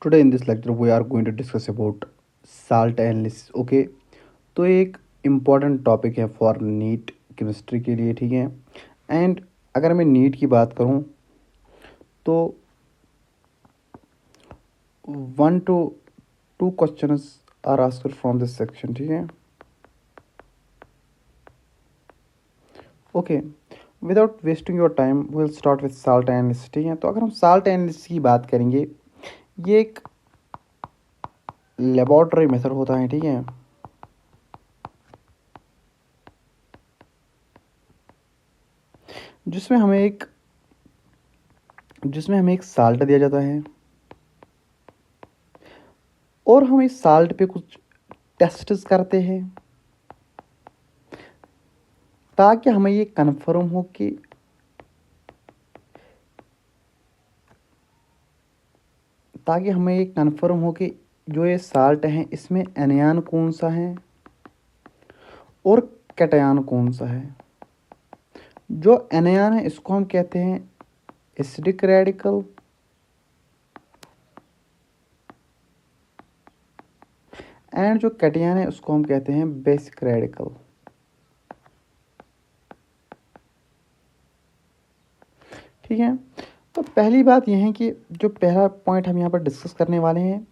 Today in this lecture we are going to discuss about salt analysis. Okay, तो एक important topic है for NEET chemistry के लिए, ठीक है। एंड अगर मैं नीट की बात करूं तो 1 to 2 questions are asked from this section, ठीक है। Okay, without wasting your time will start with salt analysis, ठीक है। तो अगर हम साल्ट एनालिसिस की बात करेंगे, ये एक लेबॉर्ट्री मेथड होता है, ठीक है। जिसमें हमें एक साल्ट दिया जाता है और हम इस साल्ट पे कुछ टेस्ट्स करते हैं ताकि हमें ये कन्फर्म हो कि जो ये साल्ट है इसमें एनायन कौन सा है और कैटायन कौन सा है। जो एनायन है इसको हम कहते हैं एसिडिक रेडिकल एंड जो कैटायन है उसको हम कहते हैं बेसिक रेडिकल। ठीक है, तो पहली बात यह है कि जो पहला पॉइंट हम यहाँ पर डिस्कस करने वाले हैं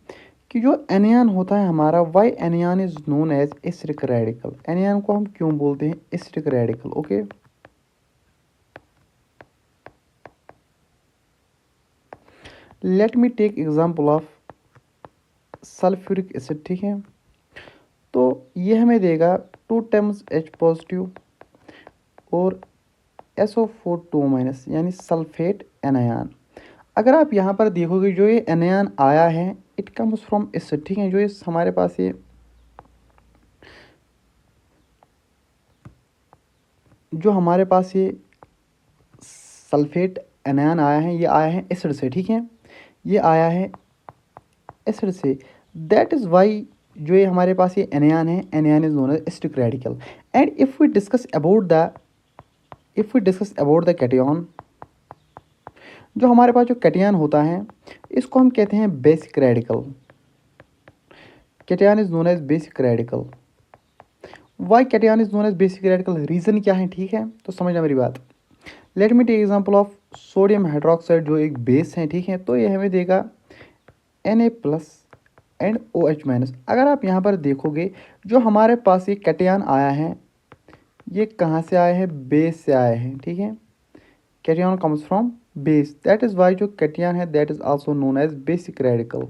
कि जो एनायन होता है हमारा, why anion is known as acidic radical. Anion को हम क्यों बोलते हैं acidic radical. Okay, let me take example of sulphuric acid, ठीक है। तो ये हमें देगा 2 टाइम्स H पॉजिटिव और SO4 2 माइनस, यानी सल्फेट एनायन। अगर आप यहाँ पर देखोगे जो ये एनायन आया है इट कम्स फ्रॉम एसिड, ठीक है। जो ये हमारे पास ये सल्फेट एनायन आया है, ये आया है एसिड से, ठीक है। ये आया है एसिड से, दैट इज़ वाई जो ये हमारे पास ये एनायन है, anion is known as acidic radical. And if we discuss about the cation, जो हमारे पास जो कैटायन होता है इसको हम कहते हैं basic radical. Cation is known as basic radical. Why cation is known as basic radical, reason क्या है, ठीक है। तो समझना मेरी बात। Let me take example of sodium hydroxide जो एक बेस है, ठीक है। तो ये हमें देगा Na plus and OH minus. अगर आप यहाँ पर देखोगे जो हमारे पास ये कैटायन आया है ये कहाँ से आया है, बेस से आया है, ठीक है। Cation comes from base, that is why जो कैटायन है that is also known as basic radical.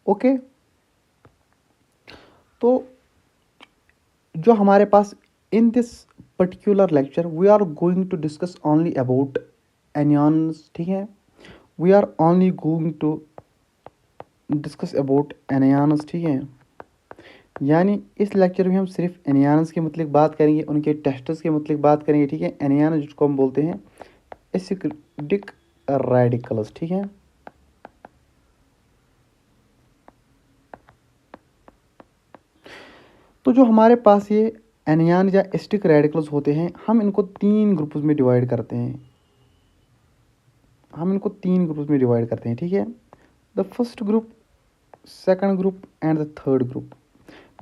Okay, तो जो हमारे पास in this particular lecture we are going to discuss only about anions, ठीक है। We are only going to discuss about anions, ठीक है। यानी इस लेक्चर में हम सिर्फ एनियंस के मतलब बात करेंगे, उनके टेस्ट्स के मतलब बात करेंगे, ठीक है। एनियन जिसको हम बोलते हैं एसिडिक रेडिकल्स, ठीक है। तो जो हमारे पास ये एनियन या एसिडिक रेडिकल्स होते हैं हम इनको 3 ग्रुप्स में डिवाइड करते हैं। ठीक है। The first group, second group and the third group.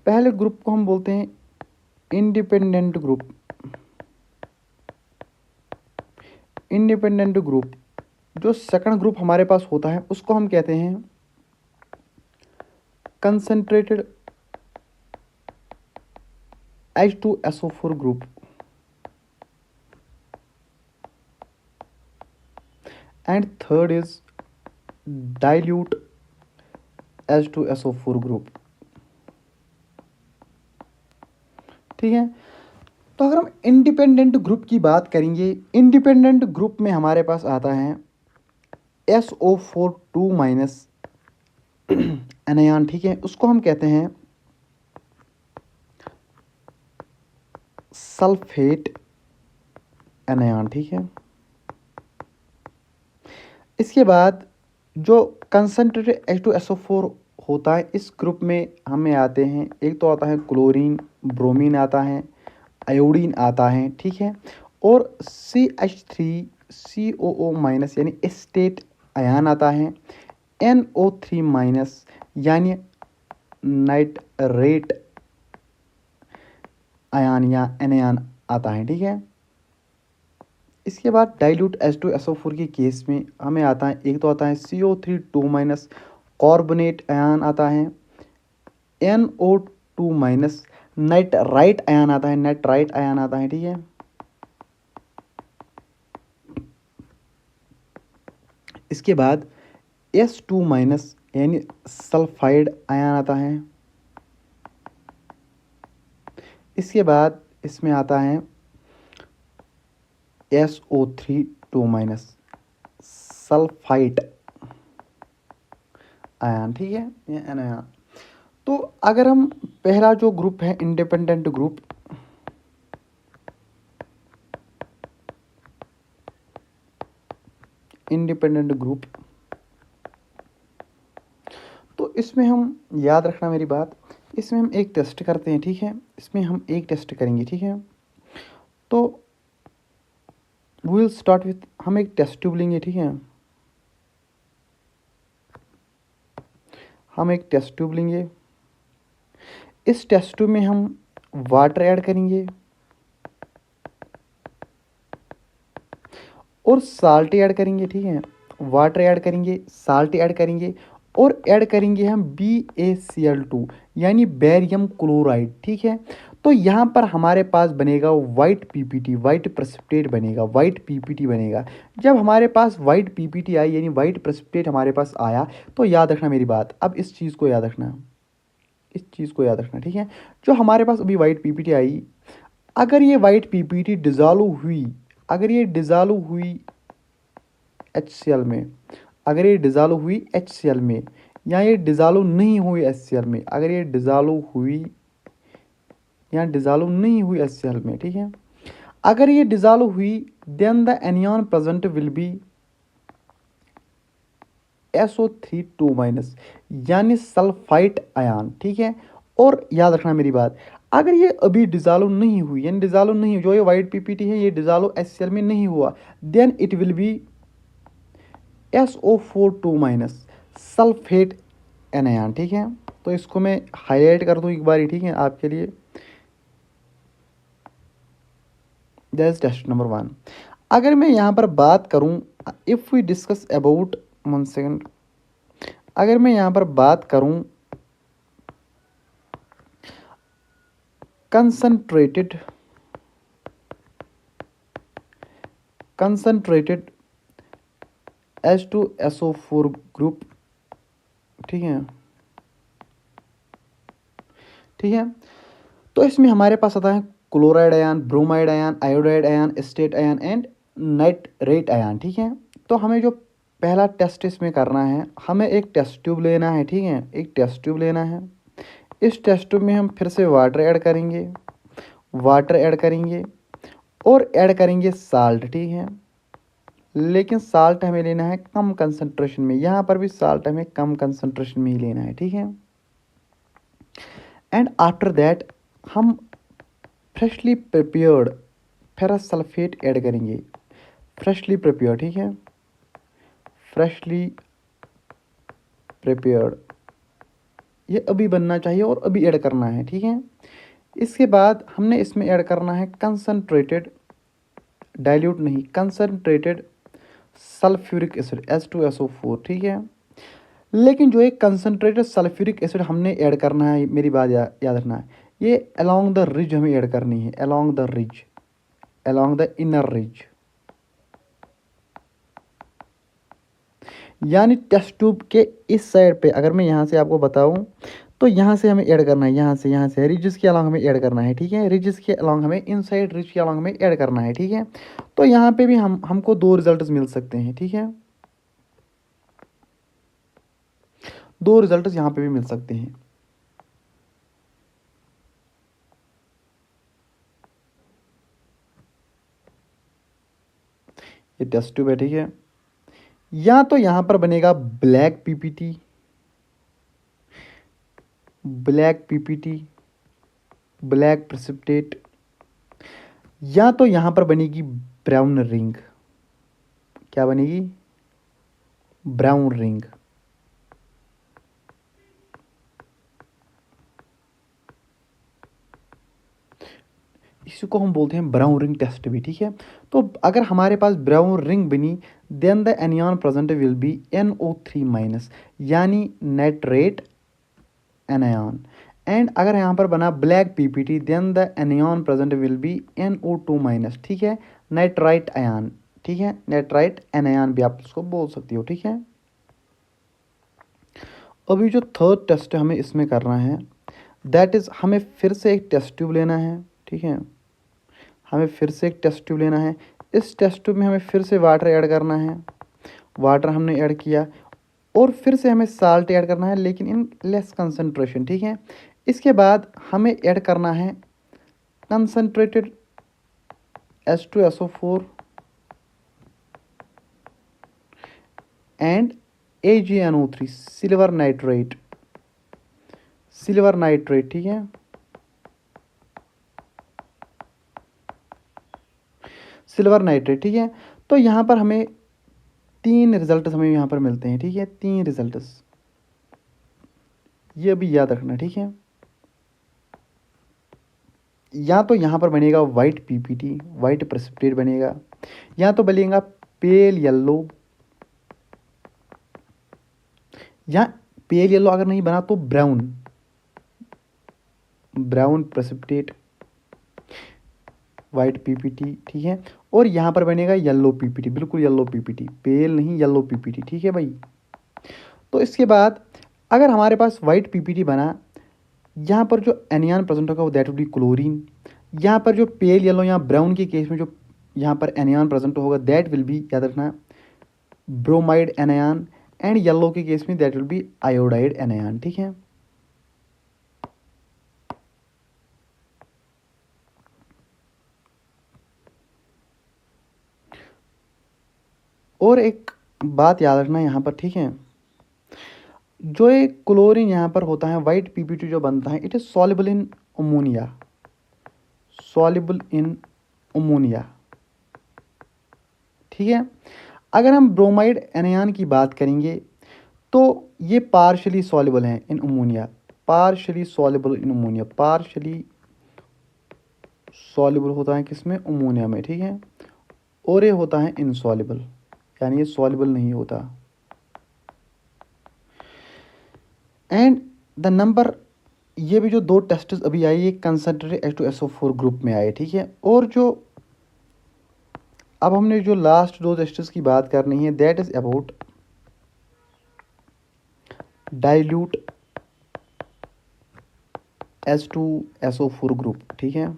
पहले ग्रुप को हम बोलते हैं इंडिपेंडेंट ग्रुप। जो सेकंड ग्रुप हमारे पास होता है उसको हम कहते हैं concentrated H2SO4 group. And third is dilute H2SO4 group, ठीक है। तो अगर हम इंडिपेंडेंट ग्रुप की बात करेंगे, इंडिपेंडेंट ग्रुप में हमारे पास आता है SO4 2 माइनस एनायन, ठीक है। उसको हम कहते हैं सल्फेट एनायन, ठीक है। इसके बाद जो कंसंट्रेटेड H2SO4 होता है इस ग्रुप में हमें आते हैं, एक तो आता है क्लोरीन, ब्रोमीन आता है, आयोडीन आता है, ठीक है। और CH3 COO माइनस यानी एस्टेट आयन आता है, NO3 माइनस यानी नाइट्रेट आयन या एनायन आता है, ठीक है। इसके बाद डाइल्यूट H2SO4 के केस में हमें आता है, एक तो आता है CO3 2 माइनस कार्बोनेट आयन आता है, NO2 माइनस नाइट्राइट आयन आता है, नाइट्राइट आयन आता है, ठीक है। इसके बाद S2 माइनस यानी सल्फाइड आयन आता है। इसके बाद इसमें आता है SO3 2 माइनस सल्फाइट आयन, ठीक है, ये आयन। तो अगर हम पहला जो ग्रुप है इंडिपेंडेंट ग्रुप, तो इसमें हम याद रखना मेरी बात, इसमें हम एक टेस्ट करते हैं, ठीक है। इसमें हम एक टेस्ट करेंगे, ठीक है। तो वी विल स्टार्ट विथ, हम एक टेस्ट ट्यूब लेंगे, ठीक है। हम एक टेस्ट ट्यूब लेंगे, इस टेस्ट ट्यूब में हम वाटर ऐड करेंगे और साल्ट ऐड करेंगे, ठीक है। वाटर ऐड करेंगे, साल्ट ऐड करेंगे और ऐड करेंगे हम BaCl2 यानी बेरियम क्लोराइड, ठीक है। तो यहाँ पर हमारे पास बनेगा वाइट पीपीटी, वाइट प्रेसिपिटेट बनेगा, वाइट पीपीटी बनेगा। जब हमारे पास वाइट पीपीटी आई यानी वाइट प्रेसिपिटेट हमारे पास आया, तो याद रखना मेरी बात, अब इस चीज़ को याद रखना, इस चीज़ को याद रखना, ठीक है। जो हमारे पास अभी वाइट पीपीटी आई, अगर ये वाइट पीपीटी डिज़ोल्व हुई, अगर ये डिज़ोल्व हुई HCl में, अगर ये डिज़ोल्व हुई HCl में, या ये डिज़ोल्व नहीं हुई HCl में, अगर ये डिज़ोल्व हुई या डिज़ोल्व नहीं हुई HCl में, ठीक है। अगर ये डिज़ोल्व हुई, then the anion present will be SO3 2 minus यानी सल्फाइट आयन, ठीक है। और याद रखना मेरी बात, अगर ये अभी डिज़ोल्व नहीं हुई यानी डिज़ोल्व नहीं हुई, जो ये वाइट पीपीटी है ये डिज़ोल्व HCl में नहीं हुआ, then it will be SO4 2 minus sulphate anion, ठीक है। तो इसको मैं हाईलाइट कर दूं एक बार, ठीक है, आपके लिए। That is test number 1। अगर मैं यहाँ पर बात करूँ, if we discuss about, 1 second, अगर मैं यहाँ पर बात करूँ कंसंट्रेटेड H2SO4 ग्रुप, ठीक है, ठीक है। तो इसमें हमारे पास आता है chloride ion, bromide ion, iodide ion, estate ion and nitrate ion, ठीक है। तो हमें जो पहला टेस्ट इसमें करना है, हमें एक टेस्ट ट्यूब लेना है, ठीक है, एक टेस्ट ट्यूब लेना है। इस टेस्ट ट्यूब में हम फिर से वाटर ऐड करेंगे, वाटर ऐड करेंगे और ऐड करेंगे साल्ट, ठीक है। लेकिन साल्ट हमें लेना है कम कंसंट्रेशन में, यहाँ पर भी साल्ट हमें कम कंसंट्रेशन में ही लेना है, ठीक है। एंड आफ्टर दैट हम freshly prepared ferrous sulphate add करेंगे, फ्रेशली प्रिपेयर, ठीक है, फ्रेशली प्रिपेयर्ड, ये अभी बनना चाहिए और अभी ऐड करना है, ठीक है। इसके बाद हमने इसमें ऐड करना है कंसनट्रेटेड, डाइल्यूट नहीं, कंसनट्रेटेड सल्फ्यूरिक एसिड H2SO4, ठीक है। लेकिन जो एक कंसनट्रेटेड सल्फ्यूरिक एसिड हमने ऐड करना है, मेरी बात याद रखना है, ये अलोंग द रिज हमें ऐड करनी है, along the ridge, along the inner ridge, यानी टेस्ट ट्यूब के इस साइड पे। अगर मैं यहाँ से आपको बताऊँ तो यहाँ से हमें ऐड करना है, यहाँ से रिजिस के अलॉन्ग हमें ऐड करना है, ठीक है। रिजिस के अलॉन्ग हमें इनसाइड रिज के अलॉन्ग हमें ऐड करना है, ठीक है। तो यहाँ पे भी हमको 2 रिजल्ट्स मिल सकते हैं, ठीक है, 2 रिजल्ट्स यहाँ पे भी मिल सकते हैं। ये टेस्ट ट्यूब है, ठीक है। या तो यहाँ पर बनेगा black PPT, black PPT, black precipitate, या तो यहाँ पर बनेगी ब्राउन रिंग, क्या बनेगी, ब्राउन रिंग। इसी को हम बोलते हैं ब्राउन रिंग टेस्ट भी, ठीक है। तो अगर हमारे पास ब्राउन रिंग बनी, then the anion present will be NO3-, यानी नाइट्रेट एनायन। एंड अगर यहाँ पर बना black PPT, then the anion present will be NO2-, ठीक है, नाइट्राइट आयन, ठीक है, नाइट्राइट एनायन भी आप उसको बोल सकती हो, ठीक है। अभी जो थर्ड टेस्ट हमें इसमें करना है, दैट इज़ हमें फिर से एक टेस्ट ट्यूब लेना है, ठीक है, हमें फिर से एक टेस्ट ट्यूब लेना है। इस टेस्ट ट्यूब में हमें फिर से वाटर ऐड करना है, वाटर हमने ऐड किया, और फिर से हमें साल्ट ऐड करना है, लेकिन इन लेस कंसनट्रेशन, ठीक है। इसके बाद हमें ऐड करना है concentrated H2SO4 and AgNO3, silver nitrate, silver nitrate, ठीक है, सिल्वर नाइट्रेट, ठीक है। तो यहाँ पर हमें 3 रिजल्ट हमें यहाँ पर मिलते हैं, ठीक है, 3 रिजल्ट्स, ये अभी याद रखना, ठीक है। या तो यहाँ पर बनेगा वाइट PPT, वाइट प्रेसिपिटेट बनेगा, या तो बनेगा पेल येलो, या पेल येलो अगर नहीं बना तो brown, brown precipitate, white PPT, ठीक है। और यहाँ पर बनेगा येलो PPT, बिल्कुल येलो PPT, पेल नहीं येलो PPT, ठीक है भाई। तो इसके बाद अगर हमारे पास वाइट PPT बना, यहाँ पर जो एनियन प्रेजेंट होगा वो दैट विल बी क्लोरीन। यहाँ पर जो पेल येलो या ब्राउन के केस में जो यहाँ पर एनियन प्रेजेंट होगा दैट विल बी, याद रखना, ब्रोमाइड एनायन। एंड येलो के केस में that will be iodide anion, ठीक है। और एक बात याद रखना यहाँ पर, ठीक है, जो एक क्लोरीन यहाँ पर होता है, वाइट PPT जो बनता है, it is soluble in ammonia, soluble in ammonia, ठीक है। अगर हम ब्रोमाइड एनायन की बात करेंगे तो ये पार्शली सॉल्युबल हैं in ammonia, partially soluble in ammonia, partially soluble होता है किसमें, अमोनिया में, ठीक है। और ये होता है इनसॉल्युबल, यानी ये सॉल्युबल नहीं होता। एंड द नंबर, ये भी जो 2 टेस्ट अभी आई, ये कंसनट्रेटेड H2SO4 ग्रुप में आए, ठीक है। और जो अब हमने जो लास्ट 2 टेस्ट्स की बात करनी है, that is about dilute H2SO4 group, ठीक है,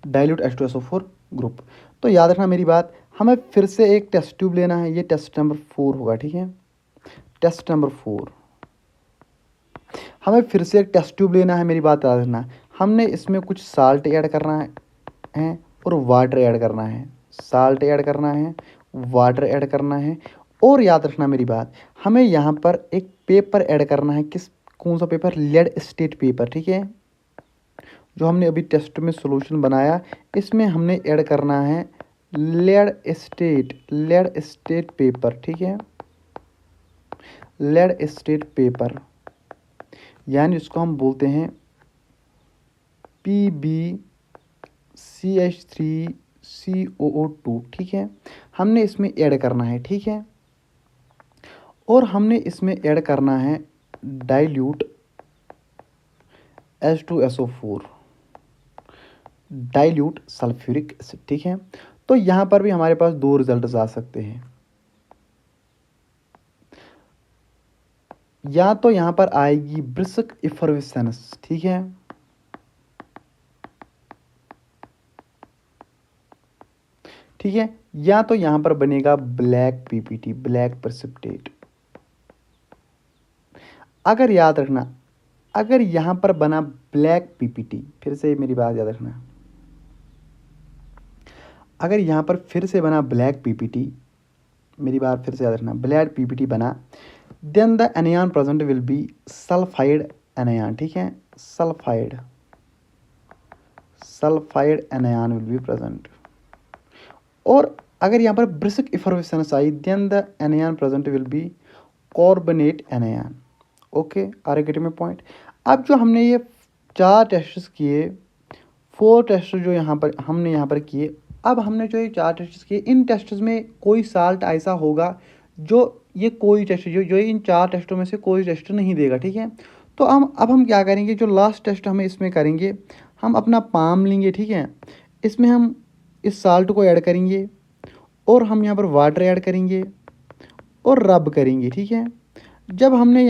डाइल्यूट H2SO4 ग्रुप। तो याद रखना मेरी बात, हमें फिर से एक टेस्ट ट्यूब लेना है, ये टेस्ट नंबर 4 होगा, ठीक है, टेस्ट नंबर 4। हमें फिर से एक टेस्ट ट्यूब लेना है, मेरी बात याद रखना, हमने इसमें कुछ साल्ट ऐड करना है और वाटर ऐड करना है, साल्ट ऐड करना है, वाटर ऐड करना है। और याद रखना मेरी बात, हमें यहाँ पर एक पेपर ऐड करना है, किस, कौन सा पेपर, लेड एस्टेट पेपर, ठीक है, जो हमने अभी टेस्ट में सॉल्यूशन बनाया, इसमें हमने ऐड करना है लेड एस्टेट पेपर, ठीक है, लेड एस्टेट पेपर, यानी इसको हम बोलते हैं PbCH3COO2, ठीक है। हमने इसमें ऐड करना है, ठीक है। और हमने इसमें ऐड करना है dilute H2SO4, dilute sulphuric acid, ठीक है। तो यहाँ पर भी हमारे पास 2 रिजल्ट आ सकते हैं, या तो यहाँ पर आएगी ब्रिस्क इफर्विसेंस, ठीक है, ठीक है, या तो यहाँ पर बनेगा ब्लैक PPT, ब्लैक प्रेसिपिटेट। अगर याद रखना, अगर यहाँ पर बना ब्लैक PPT, फिर से मेरी बात याद रखना, अगर यहाँ पर फिर से बना ब्लैक PPT, मेरी बात फिर से याद रखना, ब्लैक PPT बना, then the anion present will be sulphide anion, ठीक है, sulphide anion will be present. और अगर यहाँ पर ब्रिस्क इफर्वेसेंस आई then the anion present will be carbonate anion. Okay, are you getting my point. अब जो हमने ये 4 टेस्ट किए, 4 टेस्ट जो हमने यहाँ पर किए, अब हमने जो ये 4 टेस्ट किए, इन टेस्ट में कोई साल्ट ऐसा होगा जो ये कोई टेस्ट जो इन 4 टेस्टों में से कोई टेस्ट नहीं देगा, ठीक है। तो अब हम क्या करेंगे, जो लास्ट टेस्ट हमें इसमें करेंगे, हम अपना पाम लेंगे, ठीक है। इसमें हम इस साल्ट को ऐड करेंगे और हम यहाँ पर वाटर ऐड करेंगे और रब करेंगे, ठीक है। जब हमने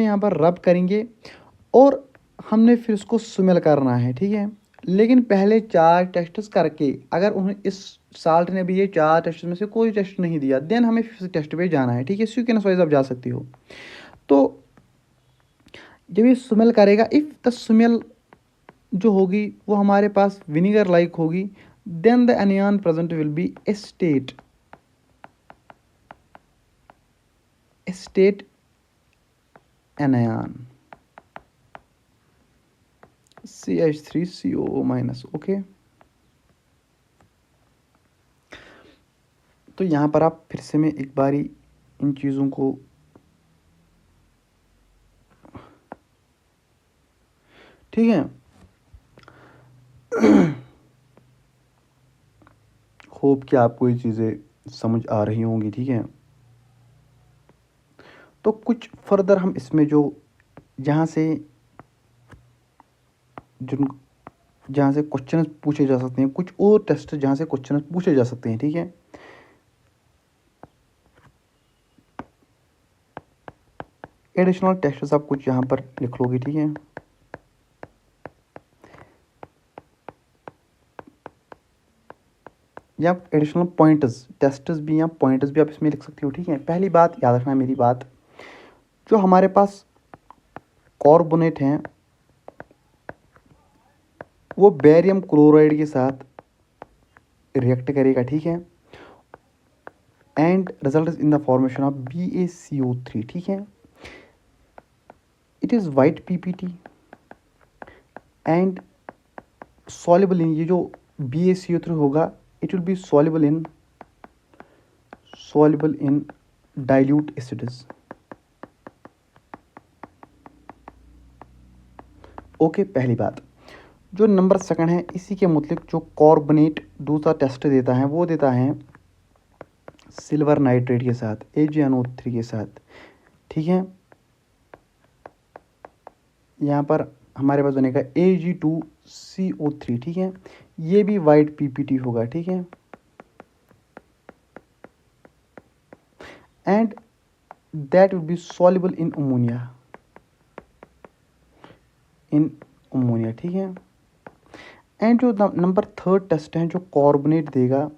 यहाँ पर रब करेंगे और हमने फिर उसको स्मेल करना है, ठीक है। लेकिन पहले 4 टेस्ट्स करके अगर उन्हें इस साल्ट ने भी ये 4 टेस्ट में से कोई टेस्ट नहीं दिया, देन हमें फिर टेस्ट पे जाना है, ठीक है। सीक्वेंस वाइज आप जा सकती हो। तो जब ये स्मेल करेगा, इफ़ द स्मेल जो होगी वो हमारे पास विनीगर लाइक होगी, then the anion present will be acetate anion CH3COO-। Okay, तो यहाँ पर आप फिर से मैं एक बारी इन चीज़ों को ठीक है होप कि आपको ये चीज़ें समझ आ रही होंगी, ठीक है। तो कुछ फर्दर हम इसमें जो जहाँ से जिन जहाँ से क्वेश्चन पूछे जा सकते हैं, कुछ और टेस्ट जहाँ से क्वेश्चन पूछे जा सकते हैं, ठीक है। एडिशनल टेस्ट आप कुछ यहाँ पर लिख लोगे, ठीक है। या एडिशनल पॉइंट्स टेस्ट्स भी या पॉइंट्स भी आप इसमें लिख सकते हो, ठीक है। पहली बात याद रखना मेरी बात, जो हमारे पास कार्बोनेट हैं वो बेरियम क्लोराइड के साथ रिएक्ट करेगा, ठीक है, and result in the formation of BaCO3, ठीक है। It is white PPT and soluble in, ये जो BaCO3 होगा it will B soluble in dilute acids. Okay, पहली बात। जो नंबर सेकंड है, इसी के मतलब जो कार्बोनेट दूसरा टेस्ट देता है वो देता है सिल्वर नाइट्रेट के साथ, AgNO3 के साथ, ठीक है। यहाँ पर हमारे पास बनेगा Ag2CO3, ठीक है। ये भी वाइट PPT होगा, ठीक है। And that will be soluble in ammonia, ठीक है। एंड जो नंबर थर्ड टेस्ट है जो कार्बोनेट देगा,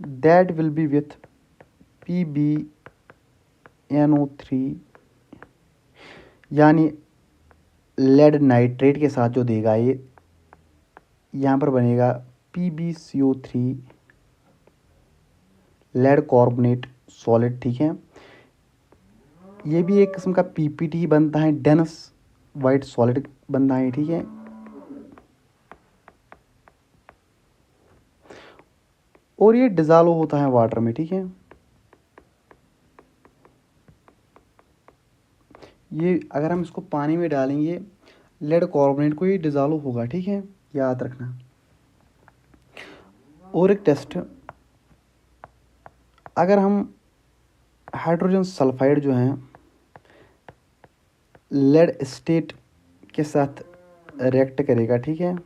that will be with PbNO3, यानी लेड नाइट्रेट के साथ जो देगा ये, यहाँ पर बनेगा PbCO3 लेड कार्बोनेट सॉलिड, ठीक है। ये भी एक किस्म का PPT बनता है, डेंस वाइट सॉलिड बनता है, ठीक है। और ये डिज़ोल्व होता है वाटर में, ठीक है। ये अगर हम इसको पानी में डालेंगे लेड कार्बोनेट को, ये डिज़ोल्व होगा, ठीक है, याद रखना। और एक टेस्ट, अगर हम हाइड्रोजन सल्फाइड जो हैं लेड स्टेट के साथ रिएक्ट करेगा, ठीक है।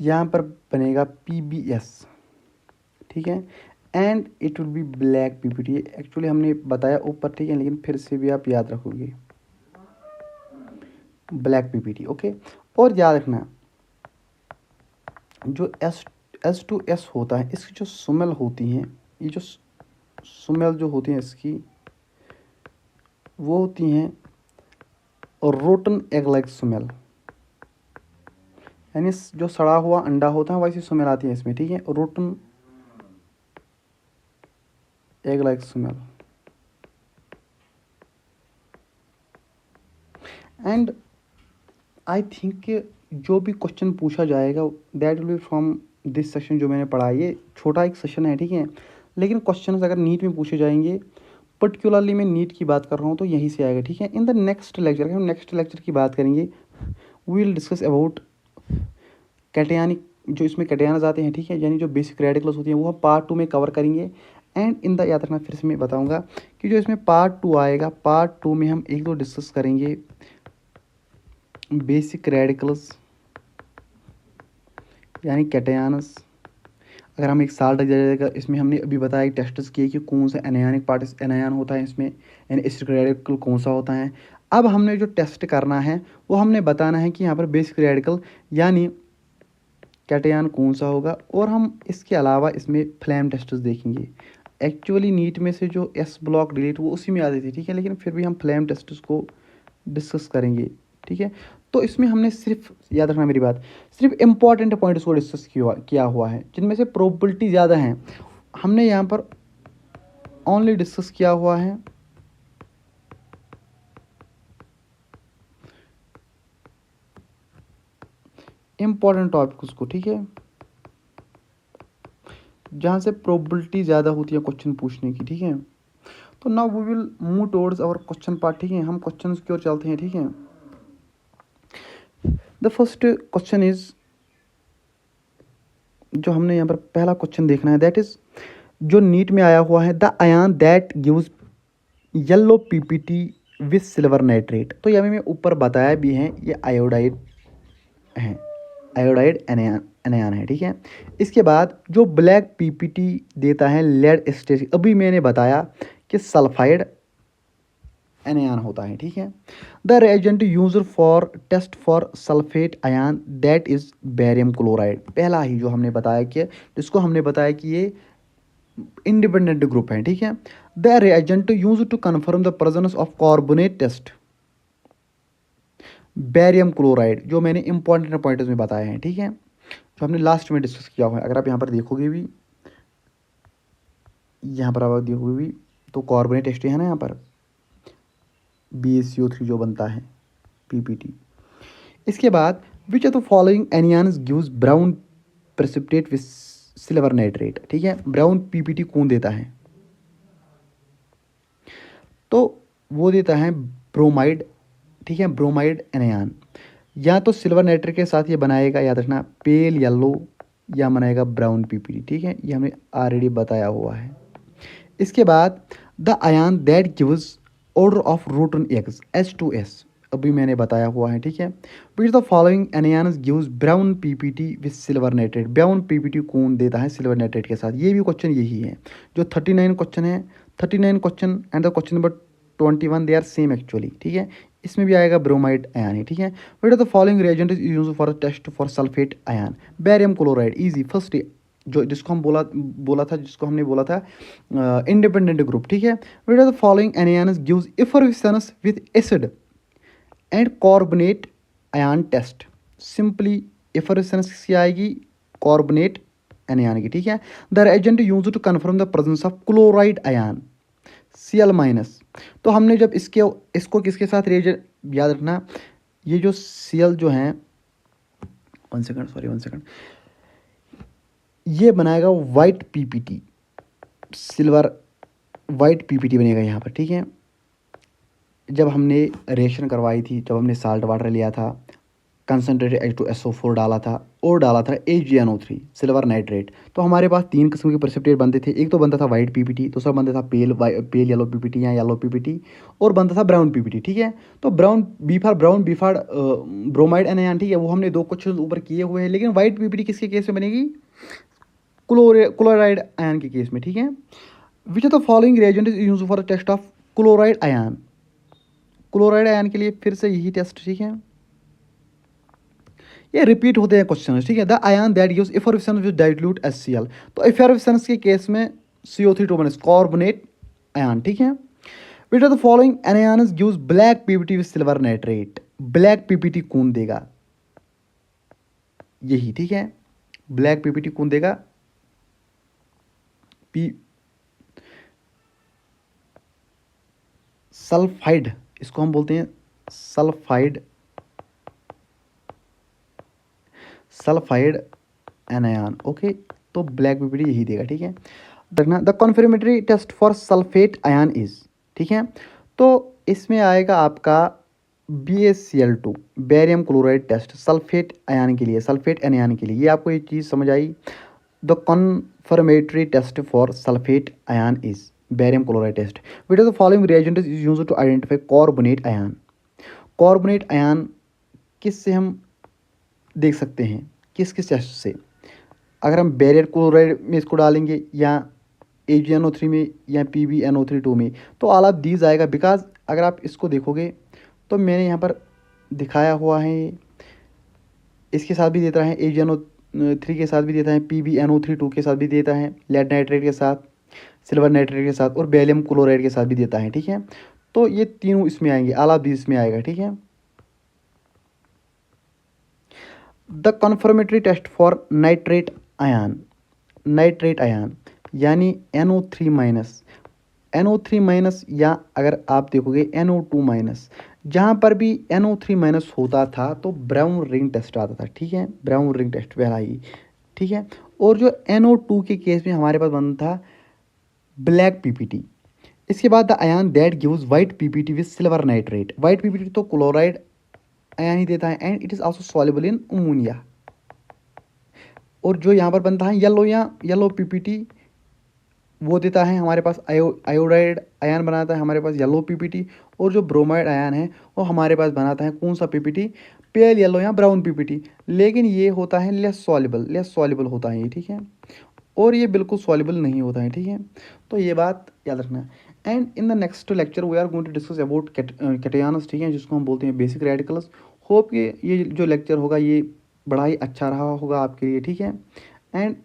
यहाँ पर बनेगा PbS, ठीक है। And it will B black PPT। Actually हमने बताया ऊपर, ठीक है, लेकिन फिर से भी आप याद रखोगे ब्लैक PPT। ओके, और याद रखना जो H2S होता है, इसकी जो स्मेल होती हैं, ये जो स्मेल जो होती हैं इसकी, वो होती हैं रोटन एग लाइक स्मेल, यानी जो सड़ा हुआ अंडा होता है वैसी स्मेल आती है इसमें, ठीक है, rotten egg like smell. And I think जो भी क्वेश्चन पूछा जाएगा that will be from this session जो मैंने पढ़ा। ये छोटा एक सेशन है, ठीक है, लेकिन क्वेश्चन अगर नीट में पूछे जाएंगे, पर्टिकुलरली मैं नीट की बात कर रहा हूँ, तो यहीं से आएगा, ठीक है। इन द नेक्स्ट लेक्चर, हम नेक्स्ट लेक्चर की बात करेंगे, वी विल डिस्कस अबाउट कैटयानिक, जो इसमें कैटयानस आते हैं, ठीक है, यानी जो बेसिक रेडिकल्स होती हैं, वो हम पार्ट 2 में कवर करेंगे। एंड इन द, याद रखना फिर से मैं बताऊंगा कि जो इसमें पार्ट 2 आएगा, पार्ट 2 में हम एक दो डिस्कस करेंगे बेसिक रेडिकल्स यानी कैटयानस। अगर हम एक साल लग जाएगा, इसमें हमने अभी बताया टेस्ट्स किए कि कौन सा एनायनिक पार्ट एनायन होता है इसमें, यानी एसिडिक रेडिकल कौन सा होता है। अब हमने जो टेस्ट करना है वो हमने बताना है कि यहाँ पर बेसिक रेडिकल यानी कैटयान कौन सा होगा, और हम इसके अलावा इसमें फ्लेम टेस्ट्स देखेंगे। एक्चुअली नीट में से जो एस ब्लॉक डिलीट वो उसी में आती थी, ठीक है, लेकिन फिर भी हम फ्लेम टेस्ट्स को डिस्कस करेंगे, ठीक है। तो इसमें हमने सिर्फ, याद रखना मेरी बात, सिर्फ इंपॉर्टेंट पॉइंट्स को डिस्कस किया हुआ है जिनमें से प्रोबेबिलिटी ज़्यादा है, हमने यहाँ पर ओनली डिस्कस किया हुआ है इंपॉर्टेंट टॉपिक्स को, ठीक है, जहाँ से प्रोबेबिलिटी ज़्यादा होती है क्वेश्चन पूछने की, ठीक है। तो now we will move towards our question part, ठीक है, हम क्वेश्चन की ओर चलते हैं, ठीक है। द फर्स्ट क्वेश्चन इज, जो हमने यहाँ पर पहला क्वेश्चन देखना है, दैट इज जो नीट में आया हुआ है, the ion that gives yellow PPT with silver nitrate. तो यहाँ में ऊपर बताया भी है, ये आयोडाइड है, आयोडाइड एनायन एनायन है, ठीक है। इसके बाद जो ब्लैक पीपीटी देता है लेड स्टेट, अभी मैंने बताया कि सल्फाइड एनायन होता है, ठीक है। The reagent used for test for sulphate ion that is barium chloride. पहला ही जो हमने बताया कि, जिसको हमने बताया कि ये इंडिपेंडेंट ग्रुप है, ठीक है। The reagent used to confirm the presence of carbonate test barium chloride, जो मैंने इंपॉर्टेंट पॉइंट्स में बताए हैं, ठीक है, जो हमने लास्ट में डिस्कस किया हुआ है। अगर आप यहाँ पर देखोगे भी, यहाँ पर आप देखोगे भी, तो कार्बोनेट टेस्ट है ना, यहाँ पर BaCO3 जो बनता है PPT। इसके बाद which of the following anions gives brown precipitate with silver nitrate, ठीक है। ब्राउन PPT कौन देता है, तो वो देता है ब्रोमाइड, ठीक है, ब्रोमाइड एनायन। या तो सिल्वर नाइट्रेट के साथ ये बनाएगा, याद रखना, पेल येलो, या बनाएगा ब्राउन PPT, ठीक है, ये हमने ऑलरेडी बताया हुआ है। इसके बाद the ion that gives odour of rotten eggs H2S, अभी मैंने बताया हुआ है, ठीक है। Which the following anions gives brown PPT with silver nitrate. Brown PPT कौन देता है सिल्वर नाइट्रेट के साथ, ये भी क्वेश्चन यही है जो 39 क्वेश्चन है, 39 question and the question number 21 they are same actually, ठीक है। इसमें भी आएगा ब्रोमाइड आयन है, ठीक है। Which the following reagent is used for test for sulphate ion. Barium chloride, easy, first, जो जिसको हम बोला था, जिसको हमने बोला था इंडिपेंडेंट ग्रुप, ठीक है। Which are the following anions gives effervescence with acid and carbonate ion test. Simply effervescence किसकी आएगी, कार्बोनेट एनायन की, ठीक है। The reagent used to confirm the presence of chloride ion Cl-। तो हमने जब इसको किसके साथ रिएजेंट, याद रखना, ये जो Cl जो है, 1 सेकंड, सॉरी 1 सेकंड, ये बनाएगा white PPT, silver white PPT बनेगा यहाँ पर, ठीक है। जब हमने रिएक्शन करवाई थी, जब हमने साल्ट वाटर लिया था, कंसनट्रेटेड H2SO4 डाला था और डाला था AgNO3 सिल्वर नाइट्रेट, तो हमारे पास 3 किस्म के प्रेसिपिटेट बनते थे। एक तो बनता था वाइट PPT, दूसरा बनता था पेल येलो PPT या येलो PPT, और बनता था ब्राउन PPT, ठीक है। तो ब्राउन बीफार ब्रोमाइड एनायन, ठीक है, वो हमने 2 क्वेश्चन ऊपर किए हुए हैं, लेकिन वाइट PPT किसके केस में बनेगी, क्लोराइड आयन के केस में, ठीक है। Which of the following reagent is used for test of chloride ion. Chloride ion के लिए फिर से यही टेस्ट, ठीक है, ये रिपीट होते हैं क्वेश्चन, ठीक है। The ion that gives effervescence with dilute HCl। तो इफरविसेंस के केस में CO3 कार्बोनेट आयन, ठीक है। Which of the following anions gives black PPT with silver nitrate. Black PPT कौन देगा, यही, ठीक है, ब्लैक PPT कौन देगा, पी सल्फाइड, इसको हम बोलते हैं सल्फाइड सल्फाइड एनायन। ओके, तो ब्लैक पीपीटी यही देगा, ठीक है। देखना, the confirmatory test for sulphate ion is, ठीक है, तो इसमें आएगा आपका BaCl2 barium chloride test sulphate ion के लिए, सल्फेट एनायन के लिए। ये आपको एक चीज़ समझ आई। The confirmatory test for sulphate ion is barium chloride test. Which of the following reagent is used to identify carbonate ion. Carbonate ion किस से हम देख सकते हैं, किस किस टेस्ट से? अगर हम बैरियर क्लोराइड में इसको डालेंगे या AgNO3 में या PbNO3 में, तो ऑल ऑफ दीज आएगा। बिकॉज अगर आप इसको देखोगे तो मैंने यहाँ पर दिखाया हुआ है, इसके साथ भी देता है, AgNO3 के साथ भी देता है, PbNO3 के साथ भी देता है, लेड नाइट्रेट के साथ, सिल्वर नाइट्रेट के साथ और बेरियम क्लोराइड के साथ भी देता है, ठीक है। तो ये तीनों इसमें आएंगे, ऑल ऑफ दीज इसमें आएगा, ठीक है। The confirmatory test for nitrate ion, nitrate ion यानी NO3 माइनस या अगर आप देखोगे NO2 माइनस, जहाँ पर भी NO3 माइनस होता था तो ब्राउन रिंग टेस्ट आता था, ठीक है, ब्राउन रिंग टेस्ट पहला ही, ठीक है। और जो NO2 के केस में हमारे पास बनता था ब्लैक पीपीटी। इसके बाद the ion that gives white PPT with silver nitrate. White PPT तो क्लोराइड आयन ही देता है and it is also soluble in ammonia. और जो यहाँ पर बनता है येलो या येलो पीपीटी, वो देता है हमारे पास आयोडाइड आयन बनाता है हमारे पास येलो पीपीटी। और जो ब्रोमाइड आयन है वो हमारे पास बनाता है कौन सा पीपीटी, पेल येलो या ब्राउन पीपीटी। लेकिन ये होता है लेस सॉल्युबल होता है ये, ठीक है। और ये बिल्कुल सॉल्युबल नहीं होता है, ठीक है। तो ये बात याद रखना। And in the next lecture we are going to discuss about cations, ठीक है, जिसको हम बोलते हैं बेसिक रेडिकल्स। होप ये जो लेक्चर होगा ये बड़ा ही अच्छा रहा होगा आपके लिए, ठीक है। And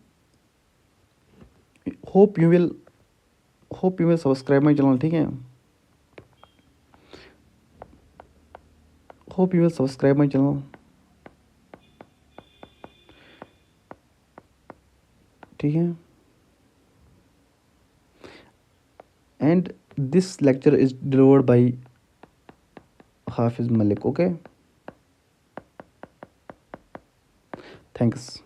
hope you will subscribe my channel, ठीक है। Hope you will subscribe my channel, ठीक है। And this lecture is delivered by Hafiz Malik, okay, thanks.